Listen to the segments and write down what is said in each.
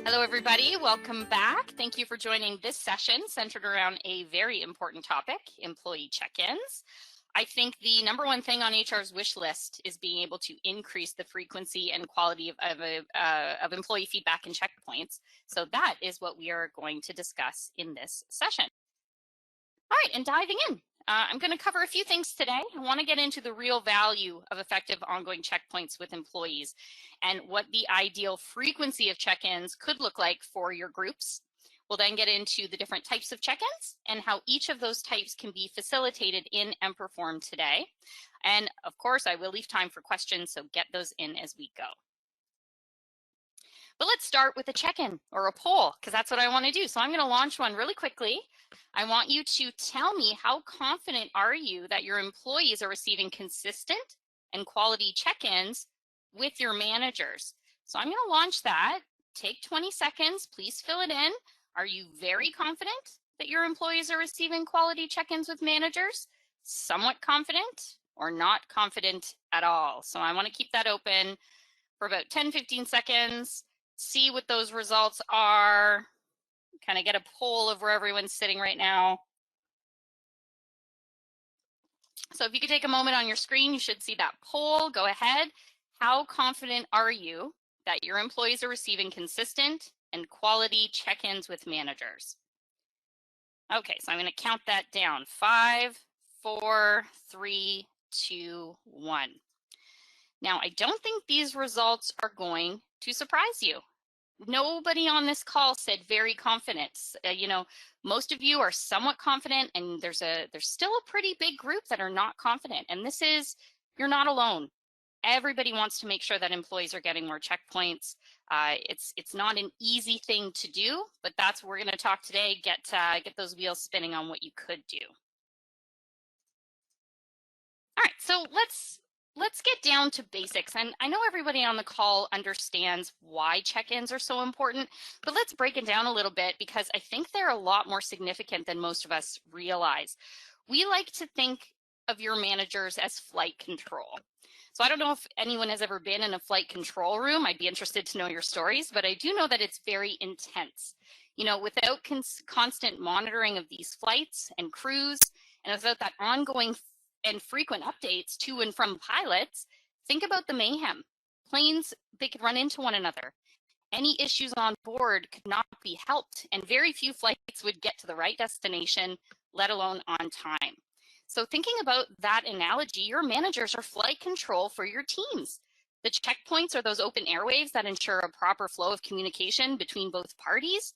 Hello, everybody. Welcome back. Thank you for joining this session centered around a very important topic, employee check-ins. I think the number one thing on HR's wish list is being able to increase the frequency and quality of employee feedback and checkpoints. So that is what we are going to discuss in this session. All right, and diving in. I'm going to cover a few things today. I want to get into the real value of effective ongoing checkpoints with employees and what the ideal frequency of check-ins could look like for your groups. We'll then get into the different types of check-ins and how each of those types can be facilitated in emPerform today. And of course, I will leave time for questions, so get those in as we go. But let's start with a check-in or a poll, because that's what I want to do. So I'm going to launch one really quickly. I want you to tell me, how confident are you that your employees are receiving consistent and quality check-ins with your managers? So I'm going to launch that. Take 20 seconds. Please fill it in. Are you very confident that your employees are receiving quality check-ins with managers? Somewhat confident, or not confident at all? So I want to keep that open for about 10-15 seconds. See what those results are, kind of get a poll of where everyone's sitting right now. So if you could take a moment on your screen, you should see that poll. Go ahead. How confident are you that your employees are receiving consistent and quality check-ins with managers? Okay, so I'm going to count that down. 5, 4, 3, 2, 1. Now, I don't think these results are going to surprise you. Nobody on this call said very confident. Most of you are somewhat confident, and there's still a pretty big group that are not confident. And you're not alone. Everybody wants to make sure that employees are getting more checkpoints. It's not an easy thing to do, but that's what we're going to talk today. Get those wheels spinning on what you could do. All right, so let's get down to basics. And I know everybody on the call understands why check-ins are so important, but let's break it down a little bit, because I think they're a lot more significant than most of us realize. We like to think of your managers as flight control. So I don't know if anyone has ever been in a flight control room. I'd be interested to know your stories, but I do know that it's very intense. Without constant monitoring of these flights and crews, and without that ongoing and frequent updates to and from pilots, think about the mayhem. Planes, they could run into one another. Any issues on board could not be helped, and very few flights would get to the right destination, let alone on time. So thinking about that analogy, your managers are flight control for your teams. The checkpoints are those open airwaves that ensure a proper flow of communication between both parties.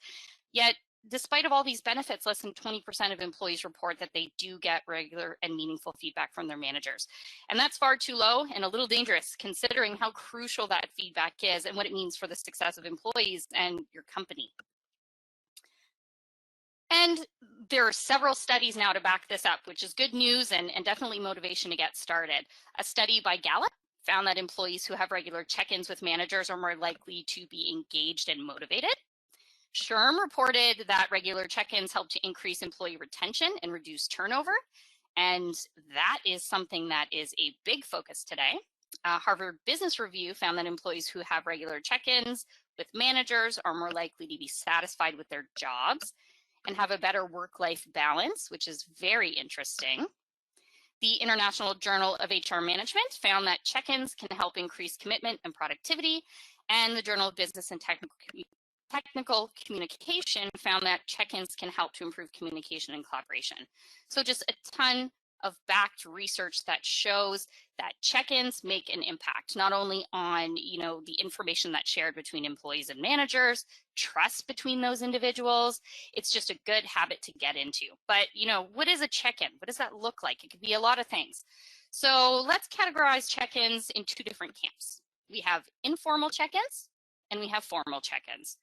Yet, despite of all these benefits, less than 20% of employees report that they do get regular and meaningful feedback from their managers. And that's far too low and a little dangerous, considering how crucial that feedback is and what it means for the success of employees and your company. And there are several studies now to back this up, which is good news and definitely motivation to get started. A study by Gallup found that employees who have regular check-ins with managers are more likely to be engaged and motivated. SHRM reported that regular check-ins help to increase employee retention and reduce turnover, and that is something that is a big focus today. Harvard Business Review found that employees who have regular check-ins with managers are more likely to be satisfied with their jobs and have a better work-life balance, which is very interesting. The International Journal of HR Management found that check-ins can help increase commitment and productivity, and the Journal of Business and Technical Communication found that check-ins can help to improve communication and collaboration. So just a ton of backed research that shows that check-ins make an impact, not only on the information that's shared between employees and managers, trust between those individuals. It's just a good habit to get into. But what is a check-in? What does that look like? It could be a lot of things. So let's categorize check-ins in two different camps. We have informal check-ins and we have formal check-ins.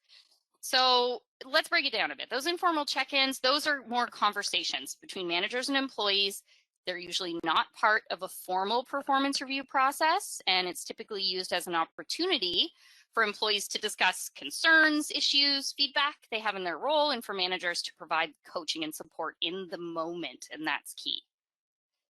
So let's break it down a bit. Those informal check-ins, those are more conversations between managers and employees. They're usually not part of a formal performance review process, and it's typically used as an opportunity for employees to discuss concerns, issues, feedback they have in their role, and for managers to provide coaching and support in the moment, and that's key.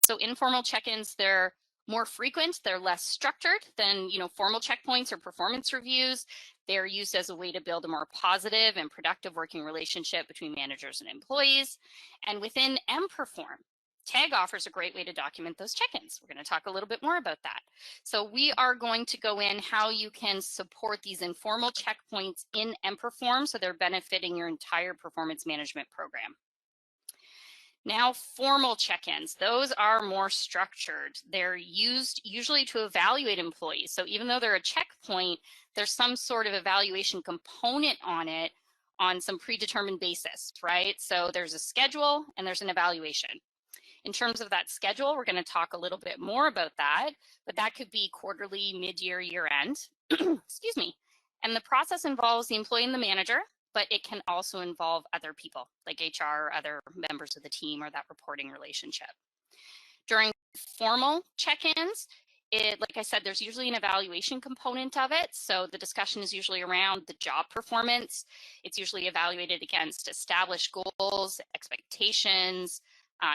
So informal check-ins, they're More frequent, they're less structured than, formal checkpoints or performance reviews. They're used as a way to build a more positive and productive working relationship between managers and employees. And within emPerform, TAG offers a great way to document those check-ins. We're going to talk a little bit more about that. So we are going to go in how you can support these informal checkpoints in emPerform so they're benefiting your entire performance management program. Now, formal check-ins, those are more structured. They're used usually to evaluate employees. So even though they're a checkpoint, there's some sort of evaluation component on it on some predetermined basis, right? So there's a schedule and there's an evaluation. In terms of that schedule, we're going to talk a little bit more about that, but that could be quarterly, mid-year, year-end, excuse me. And the process involves the employee and the manager, but it can also involve other people like HR or other members of the team or that reporting relationship. During formal check-ins, like I said, there's usually an evaluation component of it. So the discussion is usually around the job performance. It's usually evaluated against established goals, expectations,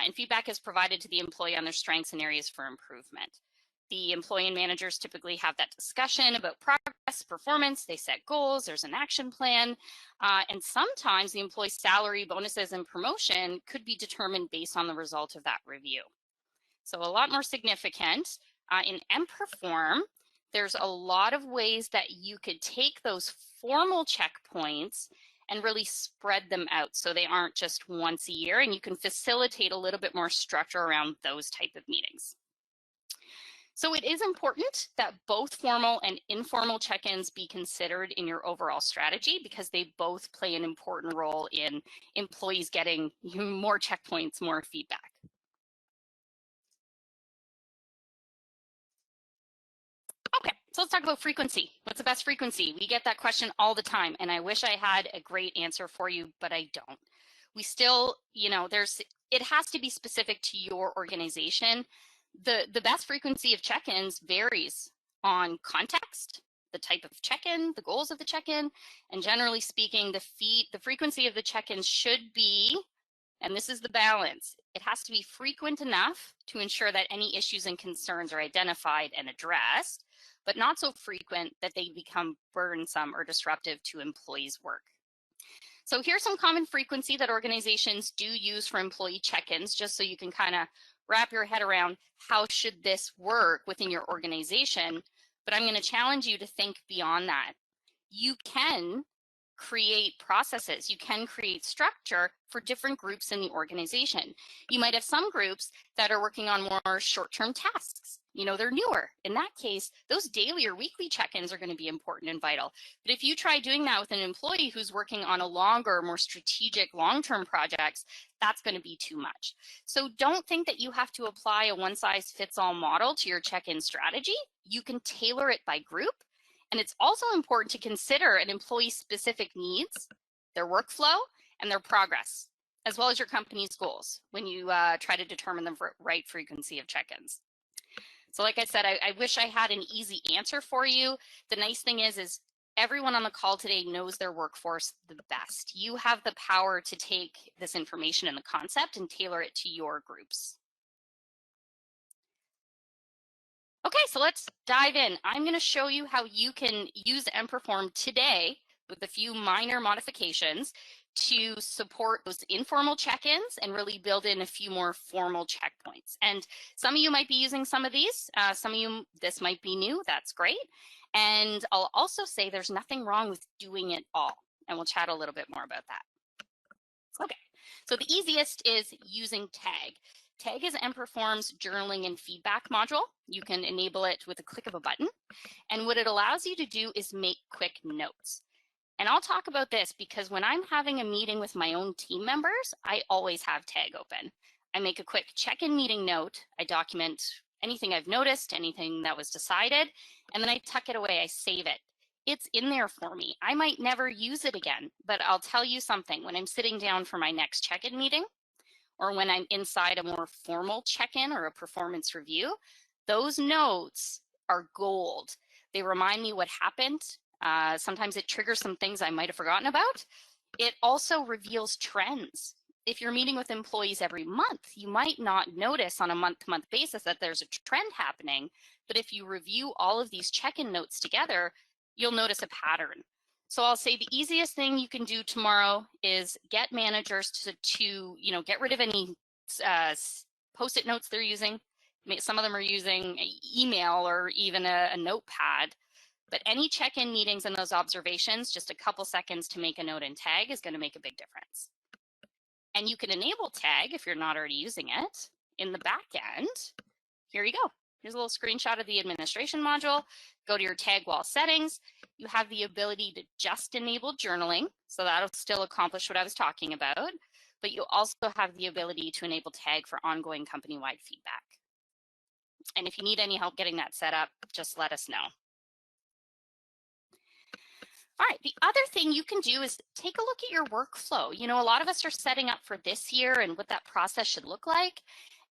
and feedback is provided to the employee on their strengths and areas for improvement. The employee and managers typically have that discussion about progress, performance, they set goals, there's an action plan, and sometimes the employee's salary, bonuses, and promotion could be determined based on the result of that review. So a lot more significant. In emPerform, there's a lot of ways that you could take those formal checkpoints and really spread them out so they aren't just once a year, and you can facilitate a little bit more structure around those type of meetings. So it is important that both formal and informal check-ins be considered in your overall strategy because they both play an important role in employees getting more checkpoints, more feedback. Okay, so let's talk about frequency. What's the best frequency? We get that question all the time, and I wish I had a great answer for you, but I don't. We still, it has to be specific to your organization. The best frequency of check-ins varies on context, the type of check-in, the goals of the check-in, and generally speaking, the frequency of the check-ins should be, and this is the balance, it has to be frequent enough to ensure that any issues and concerns are identified and addressed, but not so frequent that they become burdensome or disruptive to employees' work. So here's some common frequency that organizations do use for employee check-ins, just so you can kind of wrap your head around how should this work within your organization. But I'm going to challenge you to think beyond that. You can create processes, you can create structure for different groups in the organization. You might have some groups that are working on more short-term tasks. They're newer. In that case, those daily or weekly check-ins are going to be important and vital. But if you try doing that with an employee who's working on a longer, more strategic, long-term projects, that's going to be too much. So don't think that you have to apply a one-size-fits-all model to your check-in strategy. You can tailor it by group. And it's also important to consider an employee's specific needs, their workflow, and their progress, as well as your company's goals when you try to determine the right frequency of check-ins. So like I said, I wish I had an easy answer for you. The nice thing is everyone on the call today knows their workforce the best. You have the power to take this information and the concept and tailor it to your groups. Okay, so let's dive in. I'm going to show you how you can use emPerform today with a few minor modifications to support those informal check-ins and really build in a few more formal checkpoints. And some of you might be using some of these. Some of you, this might be new. That's great. And I'll also say there's nothing wrong with doing it all. And we'll chat a little bit more about that. Okay, so the easiest is using TAG. TAG is emPerform's journaling and feedback module. You can enable it with a click of a button. And what it allows you to do is make quick notes. And I'll talk about this because when I'm having a meeting with my own team members, I always have TAG open. I make a quick check-in meeting note. I document anything I've noticed, anything that was decided, and then I tuck it away, I save it. It's in there for me. I might never use it again, but I'll tell you something. When I'm sitting down for my next check-in meeting, or when I'm inside a more formal check-in or a performance review, those notes are gold. They remind me what happened. Sometimes it triggers some things I might have forgotten about. It also reveals trends. if you're meeting with employees every month, you might not notice on a month-to-month basis that there's a trend happening. But if you review all of these check-in notes together, you'll notice a pattern. So I'll say the easiest thing you can do tomorrow is get managers to get rid of any post-it notes they're using. Some of them are using email or even a notepad. But any check-in meetings and those observations, just a couple seconds to make a note and tag is going to make a big difference. And you can enable tag if you're not already using it in the back end. Here you go. Here's a little screenshot of the administration module. Go to your tag wall settings. You have the ability to just enable journaling. So that'll still accomplish what I was talking about. But you also have the ability to enable tag for ongoing company-wide feedback. And if you need any help getting that set up, just let us know. All right, the other thing you can do is take a look at your workflow. You know, a lot of us are setting up for this year and what that process should look like.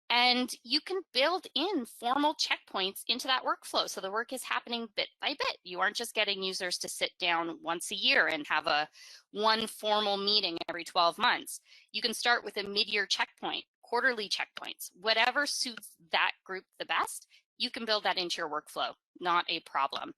And you can build in formal checkpoints into that workflow. So the work is happening bit by bit. You aren't just getting users to sit down once a year and have one formal meeting every 12 months. You can start with a mid-year checkpoint, quarterly checkpoints, whatever suits that group the best, you can build that into your workflow, not a problem.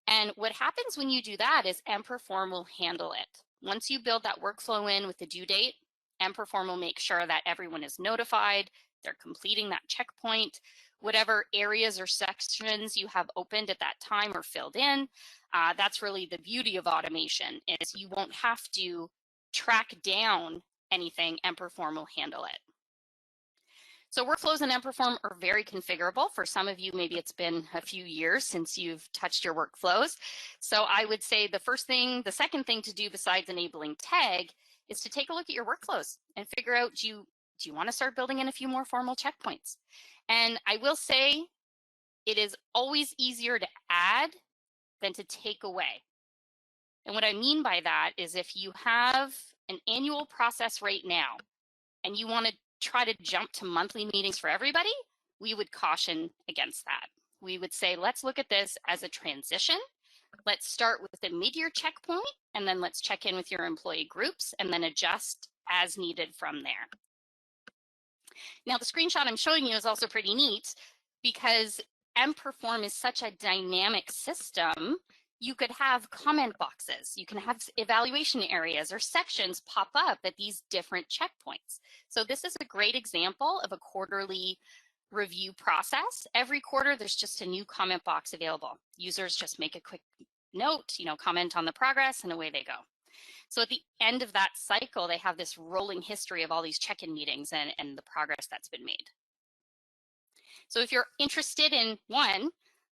And what happens when you do that is emPerform will handle it. Once you build that workflow in with the due date, emPerform will make sure that everyone is notified, they're completing that checkpoint, whatever areas or sections you have opened at that time are filled in. That's really the beauty of automation, is you won't have to track down anything, emPerform will handle it. So workflows in emPerform are very configurable. For some of you, maybe it's been a few years since you've touched your workflows. So I would say the second thing to do besides enabling tag is to take a look at your workflows and figure out, do you want to start building in a few more formal checkpoints? And I will say it is always easier to add than to take away. And what I mean by that is if you have an annual process right now and you want to try to jump to monthly meetings for everybody, we would caution against that. We would say, let's look at this as a transition. Let's start with a mid-year checkpoint, and then let's check in with your employee groups and then adjust as needed from there. Now, the screenshot I'm showing you is also pretty neat because emPerform is such a dynamic system. You could have comment boxes, you can have evaluation areas or sections pop up at these different checkpoints. So this is a great example of a quarterly review process. Every quarter, there's just a new comment box available. Users just make a quick note, comment on the progress, and away they go. So at the end of that cycle, they have this rolling history of all these check-in meetings and the progress that's been made. So if you're interested in one,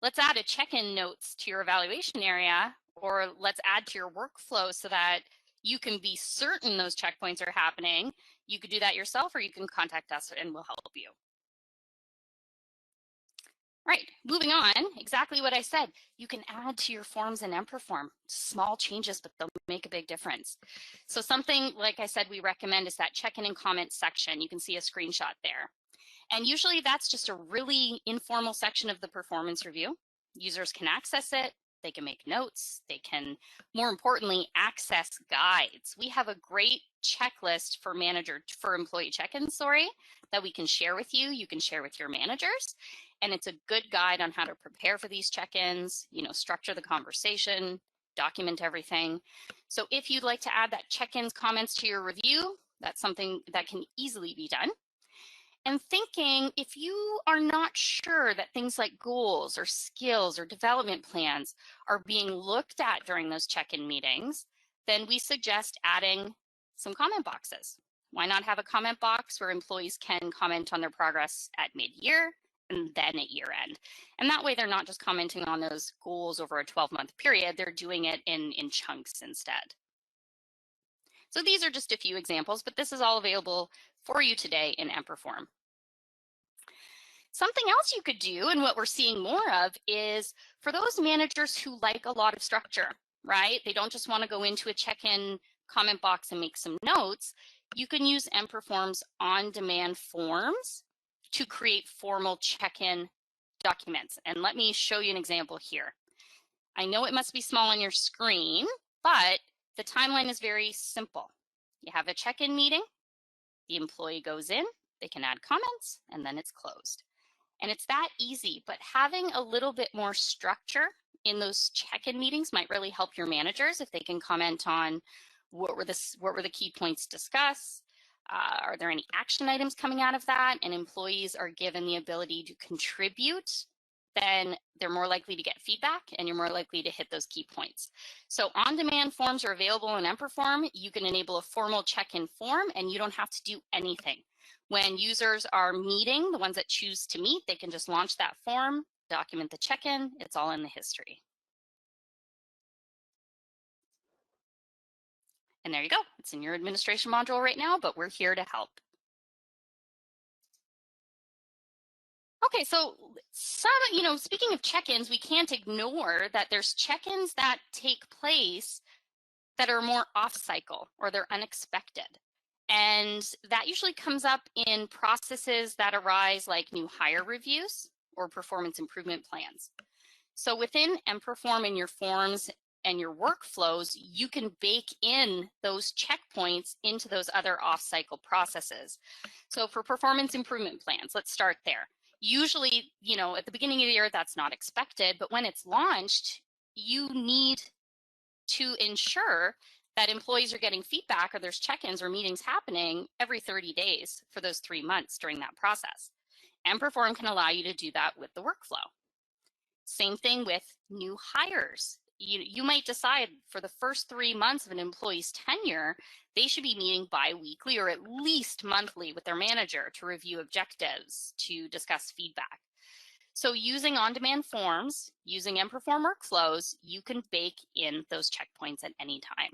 let's add a check-in notes to your evaluation area, or let's add to your workflow so that you can be certain those checkpoints are happening. You could do that yourself, or you can contact us and we'll help you. Right, moving on, exactly what I said. You can add to your forms in emPerform. Small changes, but they'll make a big difference. So something, like I said, we recommend is that check-in and comment section. You can see a screenshot there. And usually that's just a really informal section of the performance review. Users can access it, they can make notes, they can, more importantly, access guides. We have a great checklist for employee check-ins, that we can share with you. You can share with your managers. And it's a good guide on how to prepare for these check-ins, structure the conversation, document everything. So if you'd like to add that check-ins comments to your review, that's something that can easily be done. And thinking, if you are not sure that things like goals or skills or development plans are being looked at during those check-in meetings, then we suggest adding some comment boxes. Why not have a comment box where employees can comment on their progress at mid-year and then at year end? And that way they're not just commenting on those goals over a 12-month period, they're doing it in chunks instead. So these are just a few examples, but this is all available for you today in emPerform. Something else you could do, and what we're seeing more of, is for those managers who like a lot of structure, right? They don't just want to go into a check-in comment box and make some notes. You can use emPerform's on-demand forms to create formal check-in documents. And let me show you an example here. I know it must be small on your screen, but the timeline is very simple. You have a check-in meeting, The employee goes in, they can add comments, and then it's closed. And it's that easy, but having a little bit more structure in those check-in meetings might really help your managers if they can comment on what were the key points discussed. Are there any action items coming out of that? And employees are given the ability to contribute, then they're more likely to get feedback and you're more likely to hit those key points. So on-demand forms are available in emPerform. You can enable a formal check-in form and you don't have to do anything. When users are meeting, the ones that choose to meet, they can just launch that form, document the check-in, it's all in the history. And there you go, it's in your administration module right now, but we're here to help. Okay, so speaking of check-ins, we can't ignore that there's check-ins that take place that are more off-cycle or they're unexpected. And that usually comes up in processes that arise like new hire reviews or performance improvement plans. So within emPerform and your forms and your workflows, you can bake in those checkpoints into those other off-cycle processes. So for performance improvement plans, let's start there. Usually, at the beginning of the year, that's not expected, but when it's launched, you need to ensure that employees are getting feedback or there's check-ins or meetings happening every 30 days for those 3 months during that process. emPerform can allow you to do that with the workflow. Same thing with new hires. You might decide for the first 3 months of an employee's tenure, they should be meeting bi-weekly or at least monthly with their manager to review objectives, to discuss feedback. So using on-demand forms, using emPerform workflows, you can bake in those checkpoints at any time.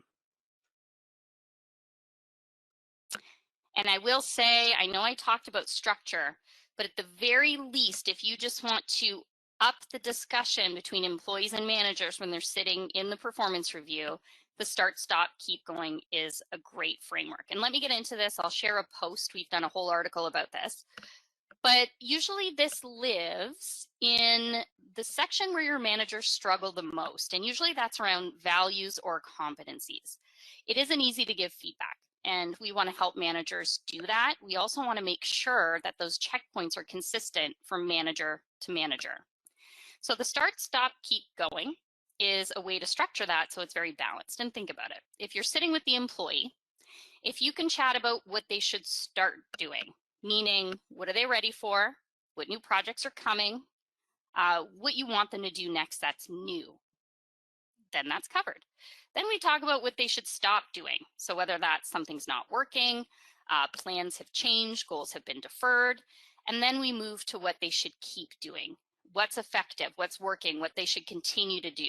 And I will say, I know I talked about structure, but at the very least, if you just want to up the discussion between employees and managers when they're sitting in the performance review, the start, stop, keep going is a great framework. And let me get into this. I'll share a post. We've done a whole article about this. But usually this lives in the section where your managers struggle the most. And usually that's around values or competencies. It isn't easy to give feedback, and we want to help managers do that. We also want to make sure that those checkpoints are consistent from manager to manager. So the start, stop, keep going is a way to structure that so it's very balanced. And think about it. If you're sitting with the employee, if you can chat about what they should start doing, meaning what are they ready for, what new projects are coming, what you want them to do next that's new, then that's covered. Then we talk about what they should stop doing. So whether that's something's not working, plans have changed, goals have been deferred, and then we move to what they should keep doing. What's effective, what's working, what they should continue to do.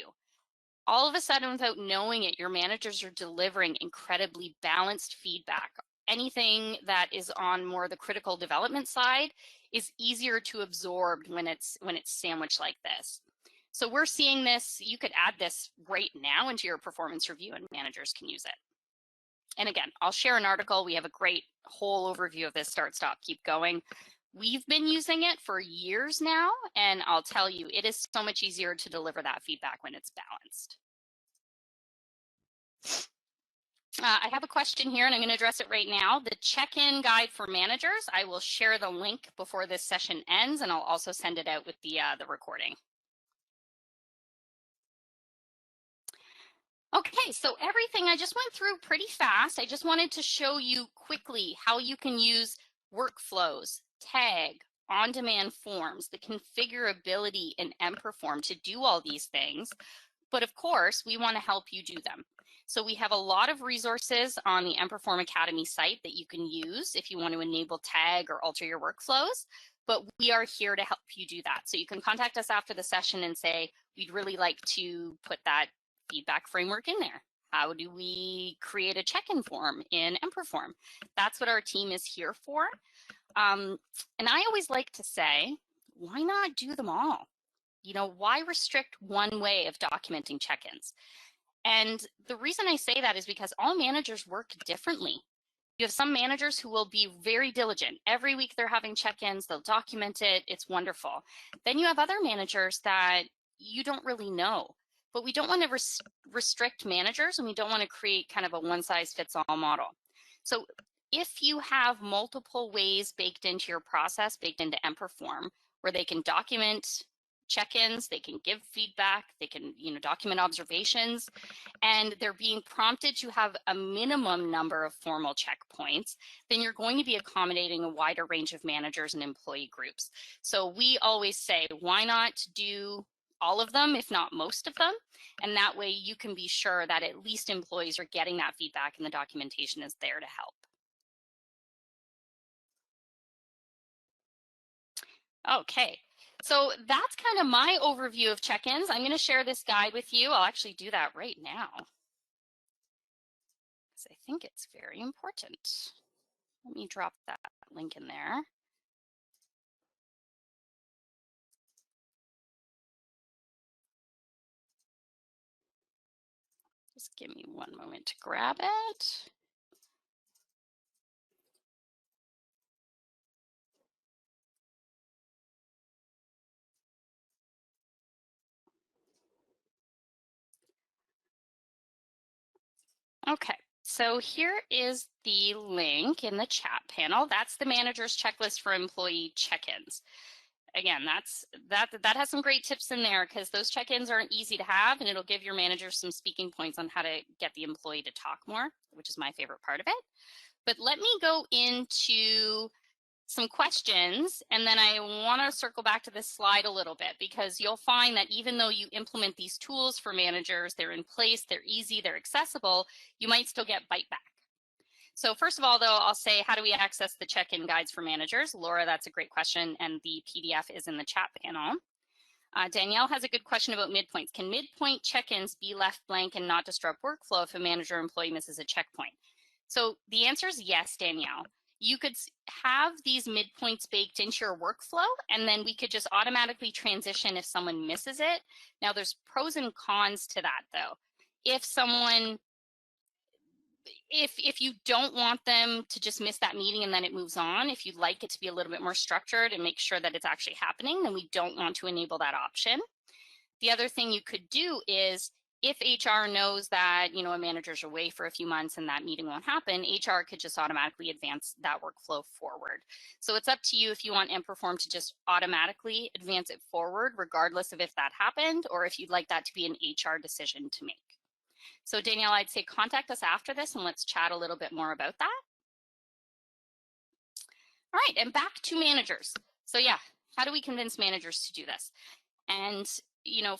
All of a sudden, without knowing it, your managers are delivering incredibly balanced feedback. Anything that is on more the critical development side is easier to absorb when it's sandwiched like this. So we're seeing this, you could add this right now into your performance review and managers can use it. And again, I'll share an article. We have a great whole overview of this start, stop, keep going. We've been using it for years now, and I'll tell you, it is so much easier to deliver that feedback when it's balanced. I have a question here, and I'm going to address it right now. The check-in guide for managers, I will share the link before this session ends, and I'll also send it out with the recording. Okay, so everything I just went through pretty fast. I just wanted to show you quickly how you can use workflows, tag, on-demand forms, the configurability in emPerform to do all these things. But of course, we want to help you do them. So we have a lot of resources on the emPerform Academy site that you can use if you want to enable tag or alter your workflows. But we are here to help you do that. So you can contact us after the session and say, we'd really like to put that feedback framework in there. How do we create a check-in form in emPerform? That's what our team is here for. And I always like to say, why not do them all? Why restrict one way of documenting check-ins? And the reason I say that is because all managers work differently. You have some managers who will be very diligent. Every week they're having check-ins, they'll document it, it's wonderful. Then you have other managers that you don't really know. But we don't want to restrict managers, and we don't want to create kind of a one-size-fits-all model. So if you have multiple ways baked into your process, baked into emPerform, where they can document check-ins, they can give feedback, they can document observations, and they're being prompted to have a minimum number of formal checkpoints, then you're going to be accommodating a wider range of managers and employee groups. So we always say, why not do all of them, if not most of them? And that way you can be sure that at least employees are getting that feedback and the documentation is there to help. Okay, so that's kind of my overview of check-ins. I'm going to share this guide with you. I'll actually do that right now, because I think it's very important. Let me drop that link in there. Just give me one moment to grab it. Okay, so here is the link in the chat panel. That's the manager's checklist for employee check-ins. Again, that has some great tips in there, because those check-ins aren't easy to have, and it'll give your manager some speaking points on how to get the employee to talk more, which is my favorite part of it. But let me go into some questions, and then I want to circle back to this slide a little bit, because you'll find that even though you implement these tools for managers, they're in place, they're easy, they're accessible, you might still get bite back. So first of all, though, I'll say, how do we access the check-in guides for managers? Laura, that's a great question, and the PDF is in the chat panel. Danielle has a good question about midpoints. Can midpoint check-ins be left blank and not disrupt workflow if a manager or employee misses a checkpoint? So the answer is yes, Danielle. You could have these midpoints baked into your workflow, and then we could just automatically transition if someone misses it. Now, there's pros and cons to that, though. If you don't want them to just miss that meeting and then it moves on, if you'd like it to be a little bit more structured and make sure that it's actually happening, then we don't want to enable that option. The other thing you could do is, if HR knows that a manager's away for a few months and that meeting won't happen, HR could just automatically advance that workflow forward. So it's up to you if you want emPerform to just automatically advance it forward, regardless of if that happened, or if you'd like that to be an HR decision to make. So Danielle, I'd say contact us after this and let's chat a little bit more about that. All right, and back to managers. So yeah, how do we convince managers to do this? And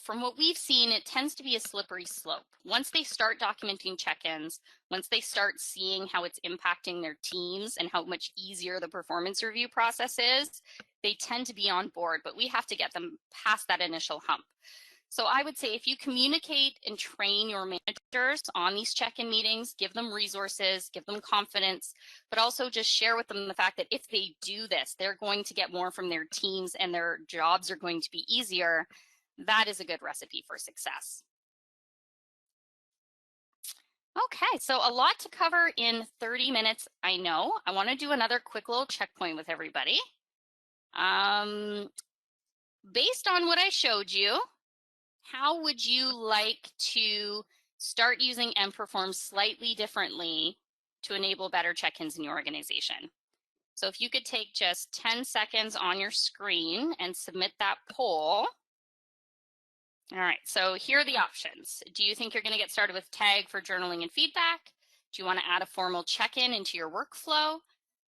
from what we've seen, it tends to be a slippery slope. Once they start documenting check-ins, once they start seeing how it's impacting their teams and how much easier the performance review process is, they tend to be on board, but we have to get them past that initial hump. So I would say, if you communicate and train your managers on these check-in meetings, give them resources, give them confidence, but also just share with them the fact that if they do this, they're going to get more from their teams and their jobs are going to be easier. That is a good recipe for success. Okay, so a lot to cover in 30 minutes, I know. I want to do another quick little checkpoint with everybody. Based on what I showed you, how would you like to start using emPerform slightly differently to enable better check-ins in your organization? So if you could take just 10 seconds on your screen and submit that poll. All right, so here are the options. Do you think you're going to get started with tag for journaling and feedback? Do you want to add a formal check-in into your workflow?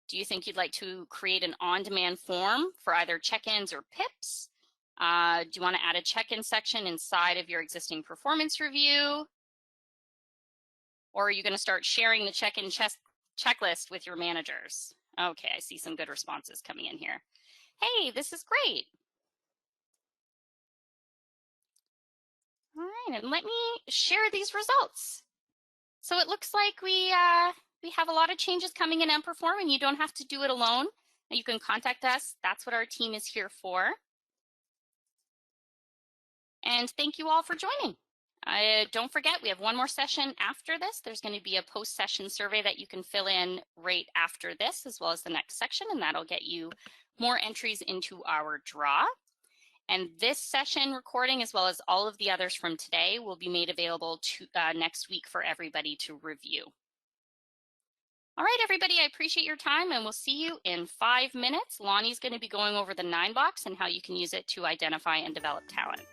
Do you think you'd like to create an on-demand form for either check-ins or PIPs? Do you want to add a check-in section inside of your existing performance review? Or are you going to start sharing the check-in checklist with your managers? Okay, I see some good responses coming in here. Hey, this is great. All right, and let me share these results. So it looks like we have a lot of changes coming in emPerform, and you don't have to do it alone. You can contact us. That's what our team is here for. And thank you all for joining. Don't forget, we have one more session after this. There's going to be a post-session survey that you can fill in right after this, as well as the next section, and that'll get you more entries into our draw. And this session recording, as well as all of the others from today, will be made available to, next week for everybody to review. All right, everybody, I appreciate your time, and we'll see you in 5 minutes. Lonnie's going to be going over the 9 box and how you can use it to identify and develop talent.